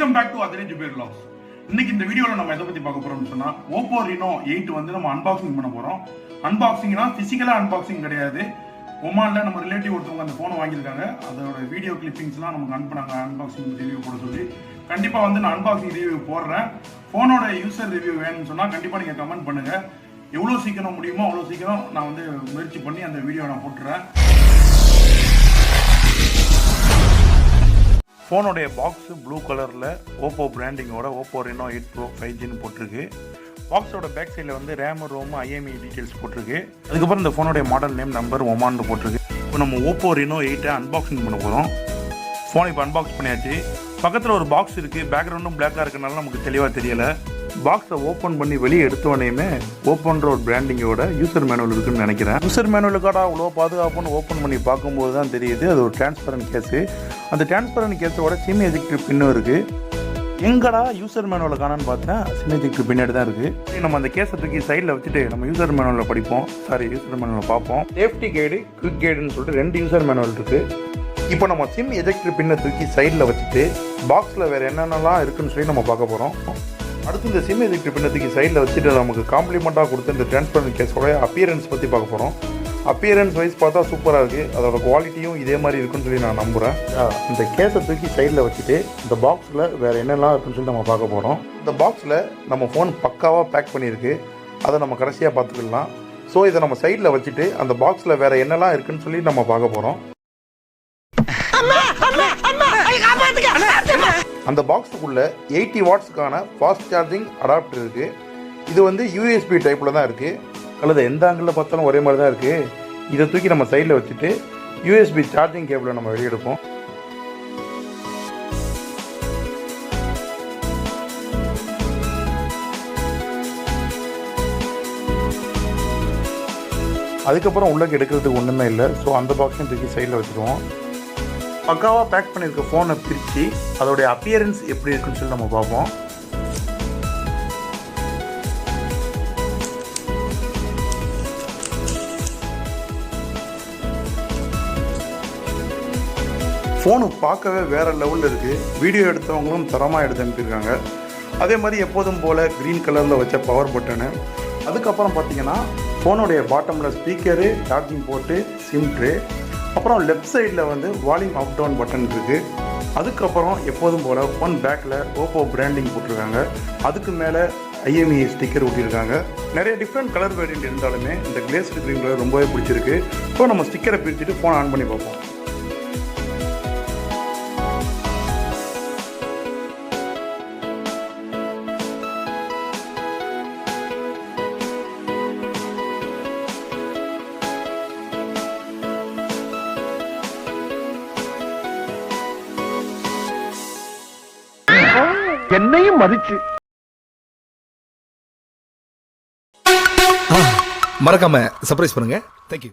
Welcome back to Adirai Zubair vlogs. இன்னைக்கு இந்த வீடியோல நம்ம எதை பத்தி பார்க்க போறோம்னு சொன்னா OPPO RENO 8 வந்து நம்ம அன்பாக்சிங் பண்ண போறோம். அன்பாக்சிங்னா பிசிக்கலா அன்பாக்சிங் கிடையாது. ஒமான்ல நம்ம ரிலேட்டிவ் ஒருத்தவங்க அந்த போனை வாங்கியிருக்காங்க. அதோட வீடியோ கிளிப்பிங்ஸ்லாம் நமக்கு அனுப்புனாங்க அன்பாக்சிங் ரிவ்யூ போட சொல்லி. கண்டிப்பா வந்து நான் அன்பாக்சிங் ரிவ்யூ போடுறேன். போனோட யூசர் ரிவ்யூ வேணும்னு சொன்னா கண்டிப்பா நீங்க கமெண்ட் பண்ணுங்க. எவ்வளவு சீக்கிரம் முடியுமோ அவ்வளவு சீக்கிரம் நான் வந்து முயற்சி பண்ணி அந்த வீடியோ நான் போட்டுறேன். ஃபோனுடைய பாக்ஸ் ப்ளூ கலரில் ஓப்போ பிராண்டிங்கோட OPPO RENO 8 Pro 5Gன்னு போட்டிருக்கு. பாக்ஸோட பேக் சைடில் வந்து ரேம் ரோம் IMEI டீட்டெயில்ஸ் போட்டிருக்கு. அதுக்கப்புறம் இந்த ஃபோனுடைய மாடல் நேம் நம்பர் ஒமான்னு போட்டிருக்கு. இப்போ நம்ம OPPO RENO 8 அன்பாக்சிங் பண்ண போகிறோம். ஃபோன் இப்போ அன்பாக்ஸ் பண்ணியாச்சு. பக்கத்தில் ஒரு பாக்ஸ் இருக்குது. பேக்ரவுண்டும் பிளாக்காக இருக்கனால நமக்கு தெளிவாக தெரியலை. பாக்ஸை ஓப்பன் பண்ணி வெளியே எடுத்தோடனேயுமே ஓப்பன்ற ஒரு பிராண்டிங்கோட யூசர் மேனுவல் இருக்குன்னு நினைக்கிறேன். யூசர் மேனுவலுக்காக அவ்வளோ பாதுகாப்புன்னு ஓப்பன் பண்ணி பார்க்கும்போது தான் தெரியுது அது ஒரு டிரான்ஸ்பரண்ட் கேஸு. அந்த டிரான்ஸ்பரண்ட் கேஸோட சிம் எஜெக்டர் பின்னும் இருக்குது. எங்கடா யூசர் மேனுவலை காணான்னு பார்த்தா சிம் எஜெக்டர் பின்னாடி தான் இருக்குது. நம்ம அந்த கேஸை தூக்கி சைடில் வச்சுட்டு நம்ம யூசர் மேனுவலில் படிப்போம். யூசர் மேனுவலில் பார்ப்போம். சேஃப்டி கைடு, குவிக் கைடுன்னு சொல்லிட்டு 2 யூசர் மேனுவல் இருக்குது. இப்போ நம்ம சிம் எஜெக்டர் பின்னை தூக்கி சைடில் வச்சுட்டு பாக்ஸில் வேறு என்னென்னலாம் இருக்குன்னு சொல்லி நம்ம பார்க்க போகிறோம். அடுத்து இந்த சிம் எஜெக்டர் பின்னத்துக்கு சைடில் வச்சுட்டு நமக்கு காம்ப்ளிமெண்ட்டாக கொடுத்து இந்த டிரான்ஸ்பரண்ட் கேஸோட அப்பியரன்ஸ் பற்றி பார்க்க போகிறோம். அப்பியரன்ஸ் வைஸ் பார்த்தா சூப்பராக இருக்குது. அதோட குவாலிட்டியும் இதே மாதிரி இருக்குன்னு சொல்லி நான் நம்புகிறேன். இந்த கேஸை தூக்கி சைடில் வச்சுட்டு இந்த பாக்ஸில் வேறு என்னெல்லாம் இருக்குன்னு சொல்லி நம்ம பார்க்க போகிறோம். இந்த பாக்ஸில் நம்ம ஃபோன் பக்காவாக பேக் பண்ணியிருக்கு. அதை நம்ம கடைசியாக பார்த்துக்கலாம். ஸோ இதை நம்ம சைடில் வச்சுட்டு அந்த பாக்ஸில் வேறு என்னெல்லாம் இருக்குன்னு சொல்லி நம்ம பார்க்க போகிறோம். அந்த பாக்ஸுக்குள்ள 80 வாட்ஸ்க்கான ஃபாஸ்ட் சார்ஜிங் அடாப்டர் இருக்குது. இது வந்து USB டைப்பில் தான் இருக்குது. அல்லது எந்த ஆங்கிளில் பார்த்தாலும் ஒரே மாதிரி தான் இருக்குது. இதை தூக்கி நம்ம சைடில் வச்சுட்டு USB சார்ஜிங் கேபிளை நம்ம வெளியெடுப்போம். அதுக்கப்புறம் உள்ளே எடுக்கிறதுக்கு ஒன்றுமே இல்லை. ஸோ அந்த பாக்ஸையும் தூக்கி சைடில் வச்சுருவோம். பக்காவாக பேக் பண்ணியிருக்க ஃபோனை பிரித்து அதோடைய அப்பியரன்ஸ் எப்படி இருக்குன்னு சொல்லி நம்ம பார்ப்போம். ஃபோனு பார்க்கவே வேறு லெவலில் இருக்குது. வீடியோ எடுத்தவங்களும் தரமாக எடுத்து அனுப்பியிருக்காங்க. அதே மாதிரி எப்போதும் போல் க்ரீன் கலரில் வச்ச பவர் பட்டனு. அதுக்கப்புறம் பார்த்தீங்கன்னா ஃபோனுடைய பாட்டமில் ஸ்பீக்கரு, சார்ஜிங் போட்டு, சிம் ட்ரே, அப்புறம் லெஃப்ட் சைடில் வந்து வால்யூம் அப் டவுன் பட்டன் இருக்குது. அதுக்கப்புறம் எப்போதும் போல் ஃபோன் பேக்கில் OPPO பிராண்டிங் போட்டிருக்காங்க. அதுக்கு மேலே IMEI ஸ்டிக்கர் ஒட்டியிருக்காங்க. நிறைய டிஃப்ரெண்ட் கலர் வேரியன்ட் இருந்தாலுமே இந்த கிளேஸ்டு க்ரீன் கலர் ரொம்பவே பிடிச்சிருக்கு. ஸோ நம்ம ஸ்டிக்கரை பிரிச்சுட்டு ஃபோன் ஆன் பண்ணி பார்ப்போம். என்னையும் மதிச்சு மறக்காம சர்ப்ரைஸ் பண்ணுங்க. தேங்க்யூ.